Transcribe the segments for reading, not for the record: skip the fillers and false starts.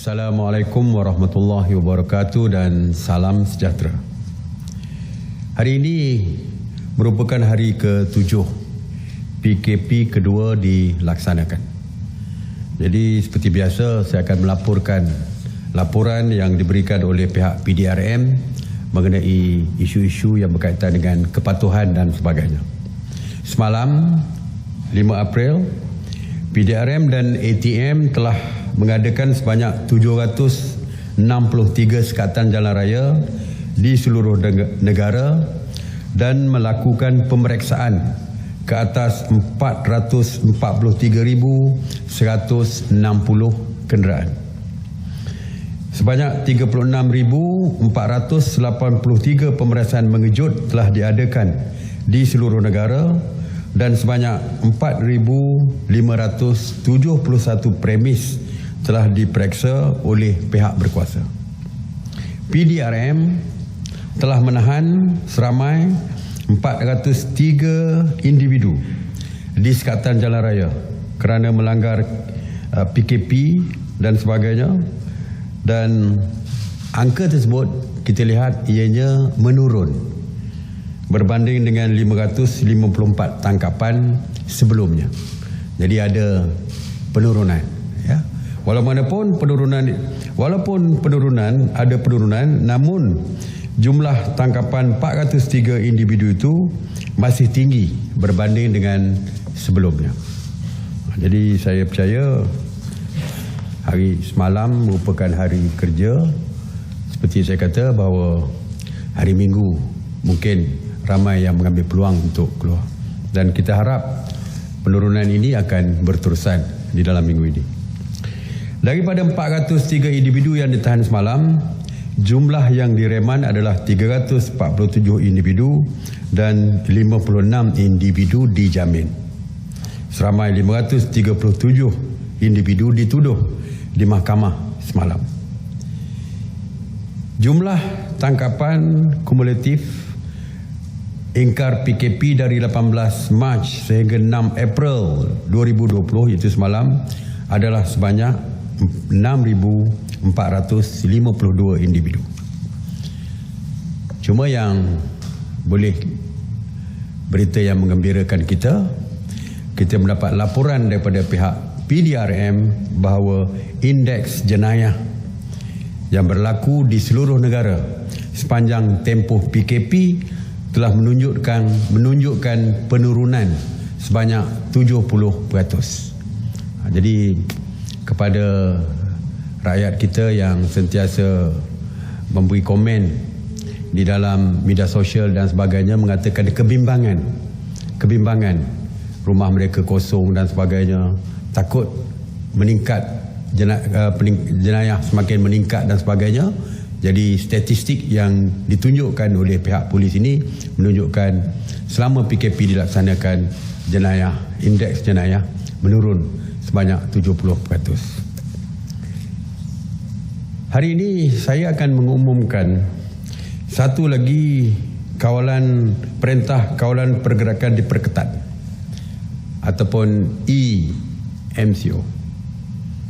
Assalamualaikum warahmatullahi wabarakatuh dan salam sejahtera. Hari ini merupakan hari ke-7 PKP kedua dilaksanakan. Jadi seperti biasa saya akan melaporkan laporan yang diberikan oleh pihak PDRM mengenai isu-isu yang berkaitan dengan kepatuhan dan sebagainya. Semalam 5 April PDRM dan ATM telah mengadakan sebanyak 763 sekatan jalan raya di seluruh negara dan melakukan pemeriksaan ke atas 443,160 kenderaan. Sebanyak 36,483 pemeriksaan mengejut telah diadakan di seluruh negara dan sebanyak 4,571 premis telah diperiksa oleh pihak berkuasa. PDRM telah menahan seramai 403 individu di sekatan jalan raya kerana melanggar PKP dan sebagainya, dan angka tersebut kita lihat ianya menurun berbanding dengan 554 tangkapan sebelumnya. Jadi ada penurunan, ya. Walaupun penurunan ada penurunan, namun jumlah tangkapan 403 individu itu masih tinggi berbanding dengan sebelumnya. Jadi saya percaya hari semalam merupakan hari kerja. Seperti saya kata bahawa hari Minggu mungkin ramai yang mengambil peluang untuk keluar, dan kita harap penurunan ini akan berterusan di dalam minggu ini. Daripada 403 individu yang ditahan semalam, jumlah yang direman adalah 347 individu dan 56 individu dijamin. Seramai 537 individu dituduh di mahkamah semalam. Jumlah tangkapan kumulatif ingkar PKP dari 18 Mac sehingga 6 April 2020 iaitu semalam adalah sebanyak 6,452 individu. Cuma yang boleh berita yang menggembirakan kita mendapat laporan daripada pihak PDRM bahawa indeks jenayah yang berlaku di seluruh negara sepanjang tempoh PKP telah menunjukkan penurunan sebanyak 70%. Jadi kepada rakyat kita yang sentiasa memberi komen di dalam media sosial dan sebagainya mengatakan kebimbangan rumah mereka kosong dan sebagainya, takut meningkat jenayah semakin meningkat dan sebagainya. Jadi statistik yang ditunjukkan oleh pihak polis ini menunjukkan selama PKP dilaksanakan indeks jenayah menurun sebanyak 70%. Hari ini saya akan mengumumkan satu lagi perintah kawalan pergerakan diperketat ataupun EMCO,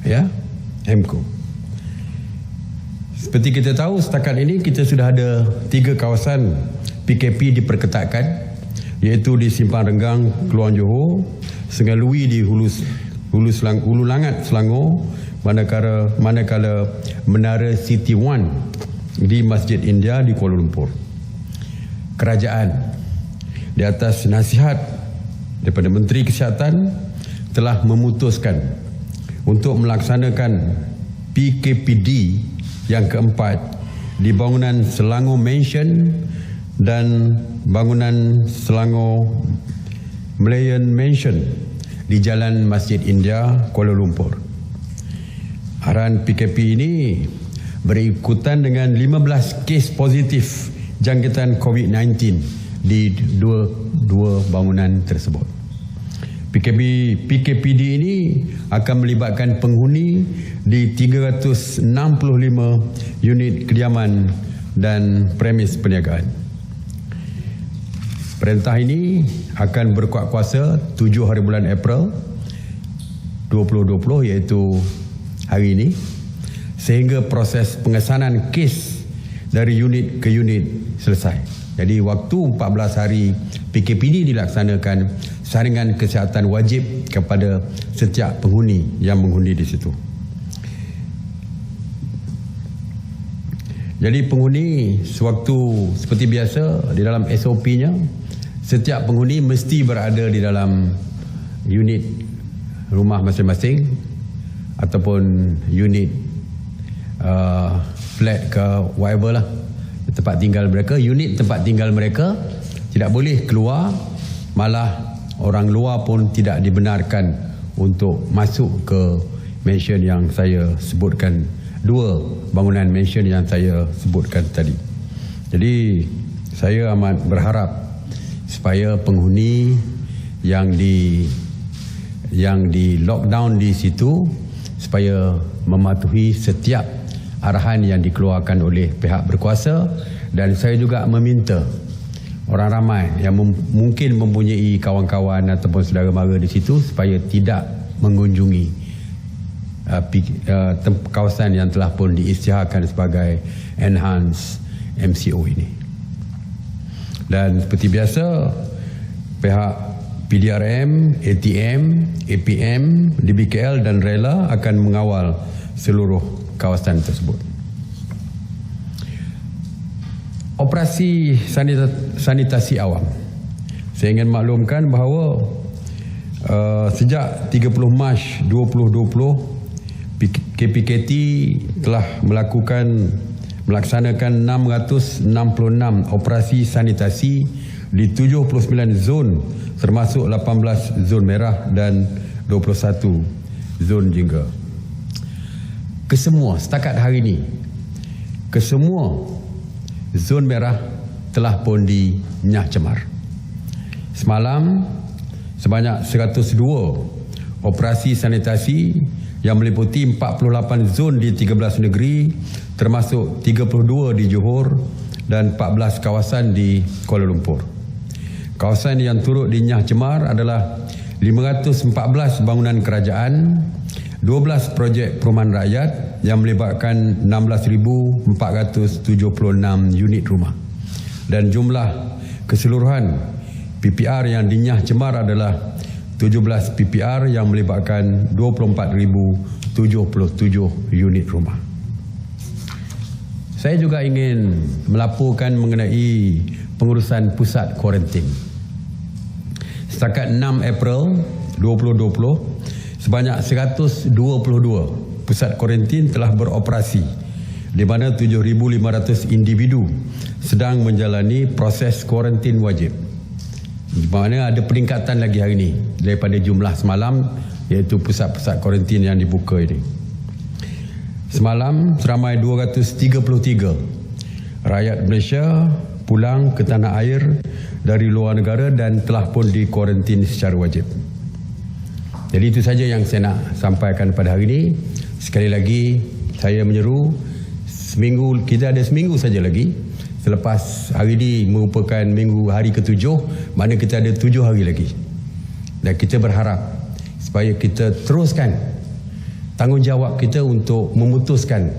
ya, MCO. Seperti kita tahu, setakat ini kita sudah ada 3 kawasan PKP diperketatkan, iaitu di Simpang Renggang, Keluang Johor, Sungai Lui di Hulu Langat, Selangor, manakala Menara City One di Masjid India di Kuala Lumpur. Kerajaan di atas nasihat daripada Menteri Kesihatan telah memutuskan untuk melaksanakan PKPD yang keempat di bangunan Selangor Mansion dan bangunan Selangor Malayan Mansion di Jalan Masjid India, Kuala Lumpur. Arahan PKP ini berikutan dengan 15 kes positif jangkitan COVID-19 di dua bangunan tersebut. PKPD ini akan melibatkan penghuni di 365 unit kediaman dan premis perniagaan. Perintah ini akan berkuat kuasa 7 hari bulan April 2020, iaitu hari ini, sehingga proses pengesanan kes dari unit ke unit selesai. Jadi waktu 14 hari PKP ini dilaksanakan, saringan kesihatan wajib kepada setiap penghuni yang mengundi di situ. Jadi penghuni sewaktu seperti biasa di dalam SOP-nya, setiap penghuni mesti berada di dalam unit rumah masing-masing ataupun unit flat ke whatever lah, tempat tinggal mereka. Unit tempat tinggal mereka tidak boleh keluar, malah orang luar pun tidak dibenarkan untuk masuk ke mansion yang saya sebutkan, 2 bangunan mansion yang saya sebutkan tadi. Jadi saya amat berharap supaya penghuni yang di lockdown di situ supaya mematuhi setiap arahan yang dikeluarkan oleh pihak berkuasa, dan saya juga meminta orang ramai yang mungkin mempunyai kawan-kawan ataupun saudara mara di situ supaya tidak mengunjungi kawasan yang telah pun diisytiharkan sebagai enhanced MCO ini. Dan seperti biasa, pihak PDRM, ATM, APM, DBKL dan Rela akan mengawal seluruh kawasan tersebut. Operasi sanitasi awam. Saya ingin maklumkan bahawa sejak 30 Mac 2020, KPKT telah melaksanakan 666 operasi sanitasi di 79 zon, termasuk 18 zon merah dan 21 zon jingga. Kesemua setakat hari ini, kesemua zon merah telah pun dinyah cemar. Semalam sebanyak 102 operasi sanitasi yang meliputi 48 zon di 13 negeri, termasuk 32 di Johor dan 14 kawasan di Kuala Lumpur. Kawasan yang turut dinyah cemar adalah 514 bangunan kerajaan, 12 projek perumahan rakyat yang melibatkan 16,476 unit rumah, dan jumlah keseluruhan PPR yang dinyah cemar adalah 17 PPR yang melibatkan 24,077 unit rumah. Saya juga ingin melaporkan mengenai pengurusan pusat kuarantin. Setakat 6 April 2020, sebanyak 122 pusat kuarantin telah beroperasi, di mana 7,500 individu sedang menjalani proses kuarantin wajib. Di mana ada peningkatan lagi hari ini daripada jumlah semalam, iaitu pusat-pusat kuarantin yang dibuka ini. Semalam seramai 233 rakyat Malaysia pulang ke tanah air dari luar negara dan telah pun dikuarantin secara wajib. Jadi itu saja yang saya nak sampaikan pada hari ini. Sekali lagi saya menyeru, kita ada seminggu saja lagi. Selepas hari ini merupakan hari ke-7, mana kita ada 7 hari lagi. Dan kita berharap supaya kita teruskan tanggungjawab kita untuk memutuskan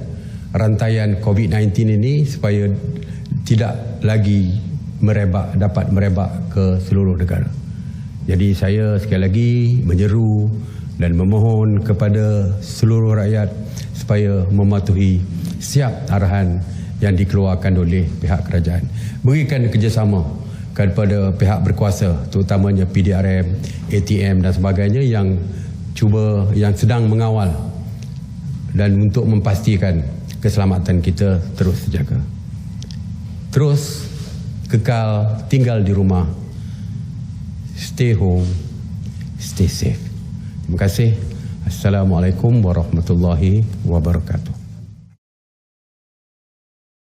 rantaian COVID-19 ini supaya tidak lagi dapat merebak ke seluruh negara. Jadi saya sekali lagi menyeru dan memohon kepada seluruh rakyat supaya mematuhi setiap arahan yang dikeluarkan oleh pihak kerajaan. Berikan kerjasama kepada pihak berkuasa, terutamanya PDRM, ATM dan sebagainya yang sedang mengawal dan untuk memastikan keselamatan kita terus terjaga. Terus kekal tinggal di rumah. Stay home, stay safe. Terima kasih. Assalamualaikum warahmatullahi wabarakatuh.